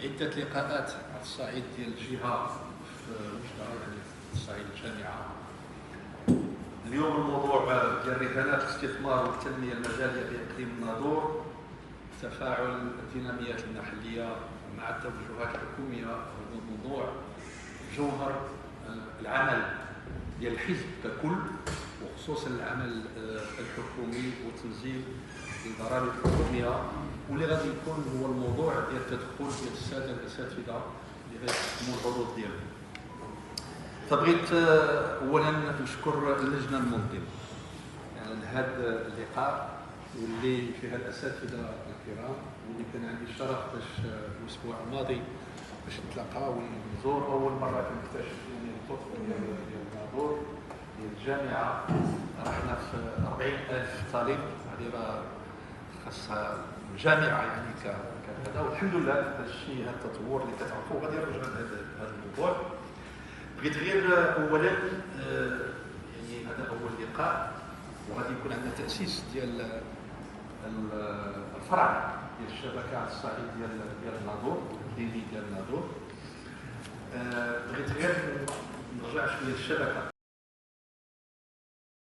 عدة لقاءات على الصعيد ديال الجهة في مشترك يعني في الصعيد الجامعة. اليوم الموضوع ديال رهانات الاستثمار والتنمية المجالية بإقليم الناظور، تفاعل الديناميات المحلية مع التوجهات الحكومية. هذا الموضوع جوهر العمل ديال الحزب ككل، وخصوصا العمل الحكومي وتنزيل الضرائب الحكوميه، واللي غادي يكون هو الموضوع ديال التدخل ديال الساده الاساتذه اللي غيقدموا العروض ديالهم. فبغيت اولا نشكر اللجنه المنظمه على هذا اللقاء، واللي فيها الاساتذه الكرام، واللي كان عندي الشرف باش الاسبوع الماضي باش نتلاقاو ونزور اول مره كنكتشف يعني القطب ديال الناظور ديال الجامعه. رحنا في 40,000 طالب، هذه راه خاصها الجامعه يعني كذا، والحمد لله هذا الشيء، هذا التطور اللي كتعرفوا غادي يرجع لهذا الموضوع. بغيت غير اولا يعني هذا اول لقاء، وغادي يكون عندنا تاسيس ديال الفرع ديال الشبكه على الصعيد ديال الناظور، الديني ديال الناظور. بغيت غير نرجع شويه للشبكه.